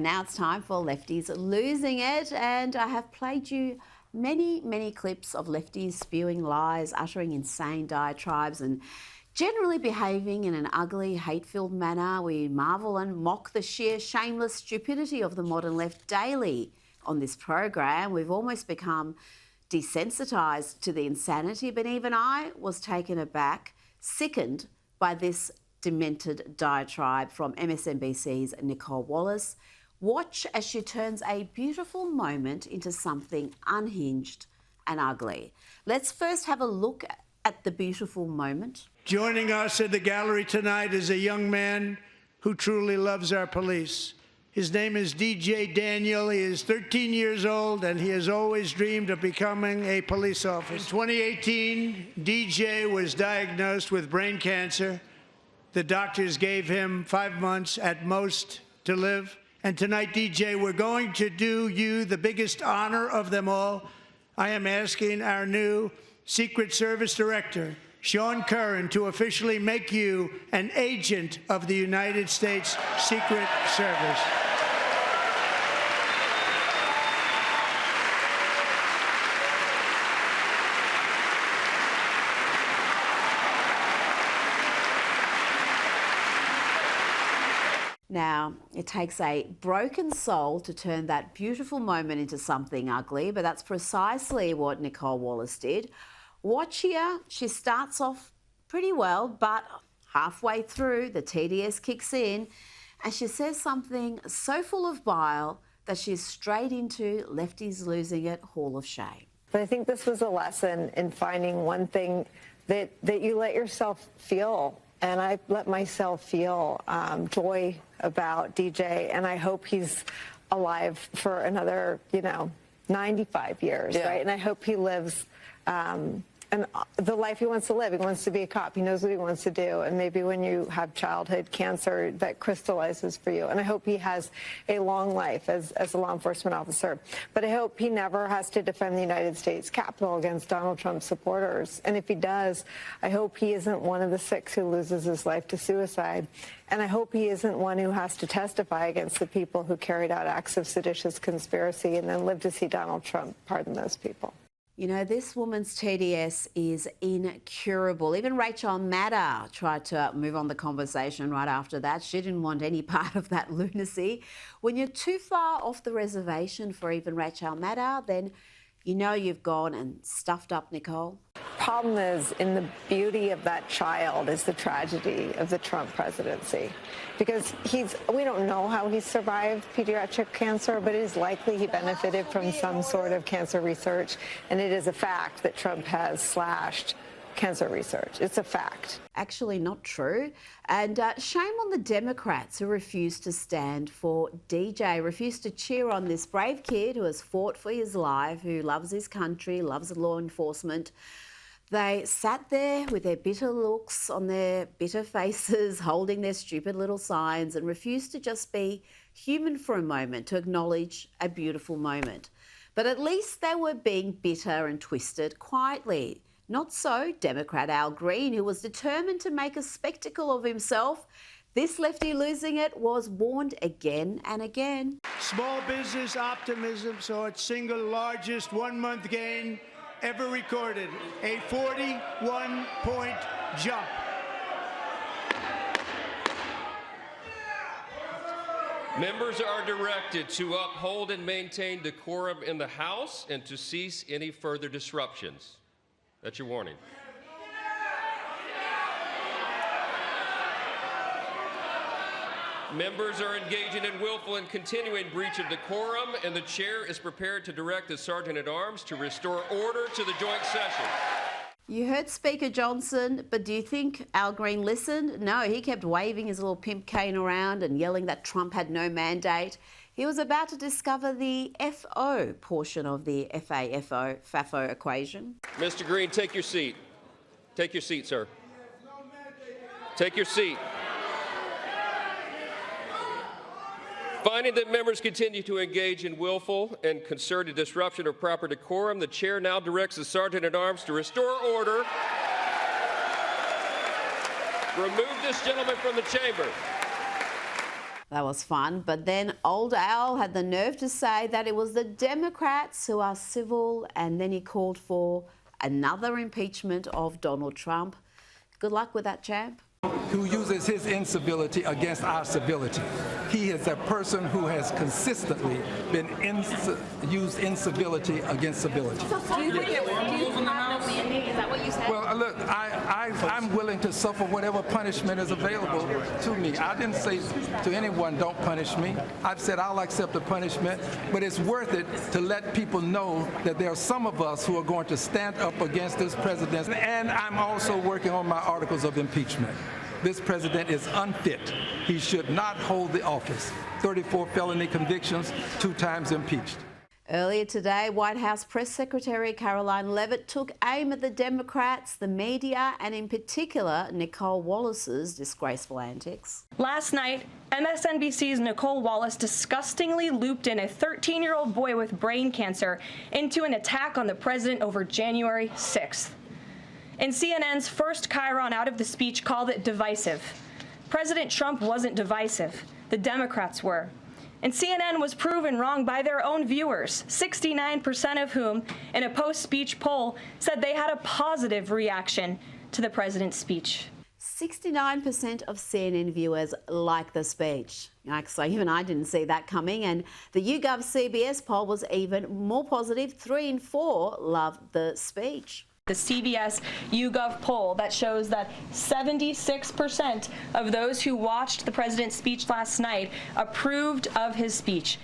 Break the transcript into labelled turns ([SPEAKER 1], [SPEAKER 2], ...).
[SPEAKER 1] Now it's time for Lefties Losing It, and I have played you many clips of lefties spewing lies, uttering insane diatribes and generally behaving in an ugly, hate-filled manner. We marvel and mock the sheer shameless stupidity of the modern left daily on this program. We've almost become desensitised to the insanity, but even I was taken aback, sickened by this demented diatribe from MSNBC's Nicole Wallace. Watch as she turns a beautiful moment into something unhinged and ugly. Let's first have a look at the beautiful moment.
[SPEAKER 2] Joining us in the gallery tonight is a young man who truly loves our police. His name is DJ Daniel. He is 13 years old, and he has always dreamed of becoming a police officer. In 2018, DJ was diagnosed with brain cancer. The doctors gave him 5 months at most to live. And tonight, DJ, we're going to do you the biggest honor of them all. I am asking our new Secret Service Director, Sean Curran, to officially make you an agent of the United States Secret Service.
[SPEAKER 1] Now, it takes a broken soul to turn that beautiful moment into something ugly, but that's precisely what Nicole Wallace did. Watch here, she starts off pretty well, but halfway through, the TDS kicks in, and she says something so full of bile that she's straight into Lefties Losing It Hall of Shame.
[SPEAKER 3] But I think this was a lesson in finding one thing that you let yourself feel. And I let myself feel joy about DJ, and I hope he's alive for another, 95 years, right? And I hope he lives and the life he wants to live. He wants to be a cop. He knows what he wants to do. And maybe when you have childhood cancer, that crystallizes for you. And I hope he has a long life as a law enforcement officer. But I hope he never has to defend the United States Capitol against Donald Trump supporters. And if he does, I hope he isn't one of the 6 who loses his life to suicide. And I hope he isn't one who has to testify against the people who carried out acts of seditious conspiracy and then live to see Donald Trump pardon those people.
[SPEAKER 1] You know, this woman's TDS is incurable. Even Rachel Maddow tried to move on the conversation right after that. She didn't want any part of that lunacy. When you're too far off the reservation for even Rachel Maddow, then you know you've gone and stuffed up Nicole.
[SPEAKER 3] Problem is, in the beauty of that child is the tragedy of the Trump presidency. Because we don't know how he survived pediatric cancer, but it is likely he benefited from some sort of cancer research. And it is a fact that Trump has slashed cancer research. It's a fact.
[SPEAKER 1] Actually not true. And shame on the Democrats who refused to stand for DJ, refused to cheer on this brave kid who has fought for his life, who loves his country, loves law enforcement. They sat there with their bitter looks on their bitter faces, holding their stupid little signs, and refused to just be human for a moment, to acknowledge a beautiful moment. But at least they were being bitter and twisted quietly. Not so Democrat Al Green, who was determined to make a spectacle of himself. This lefty losing it was warned again and again.
[SPEAKER 2] Small business optimism saw its single largest one-month gain ever recorded, a 41-point jump.
[SPEAKER 4] Members are directed to uphold and maintain decorum in the House and to cease any further disruptions. That's your warning. Members are engaging in willful and continuing breach of decorum, and the chair is prepared to direct the Sergeant-at-Arms to restore order to the joint session.
[SPEAKER 1] You heard Speaker Johnson, but do you think Al Green listened? No, he kept waving his little pimp cane around and yelling that Trump had no mandate. He was about to discover the FO portion of the FAFO equation.
[SPEAKER 4] Mr. Green, take your seat. Take your seat, sir. Take your seat. Finding that members continue to engage in willful and concerted disruption of proper decorum, the chair now directs the Sergeant-at-Arms to restore order. Remove this gentleman from the chamber.
[SPEAKER 1] That was fun. But then Old Al had the nerve to say that it was the Democrats who are civil, and then he called for another impeachment of Donald Trump. Good luck with that, champ.
[SPEAKER 5] Who uses his incivility against our civility. He is a person who has consistently been used incivility against civility.
[SPEAKER 1] Do you think it was no mandate? Is that what you said?
[SPEAKER 5] Well, look, I'm willing to suffer whatever punishment is available to me. I didn't say to anyone, don't punish me. I've said I'll accept the punishment, but it's worth it to let people know that there are some of us who are going to stand up against this president. And I'm also working on my articles of impeachment. This president is unfit. He should not hold the office. 34 felony convictions, 2 times impeached.
[SPEAKER 1] Earlier today, White House Press Secretary Caroline Leavitt took aim at the Democrats, the media, and in particular, Nicole Wallace's disgraceful antics.
[SPEAKER 6] Last night, MSNBC's Nicole Wallace disgustingly looped in a 13-year-old boy with brain cancer into an attack on the president over January 6th. And CNN's first chyron out of the speech called it divisive. President Trump wasn't divisive. The Democrats were. And CNN was proven wrong by their own viewers, 69% of whom, in a post-speech poll, said they had a positive reaction to the president's speech.
[SPEAKER 1] 69% of CNN viewers like the speech. So even I didn't see that coming. And the YouGov CBS poll was even more positive. 3 in 4 loved the speech.
[SPEAKER 6] The CBS YouGov poll that shows that 76% of those who watched the president's speech last night approved of his speech.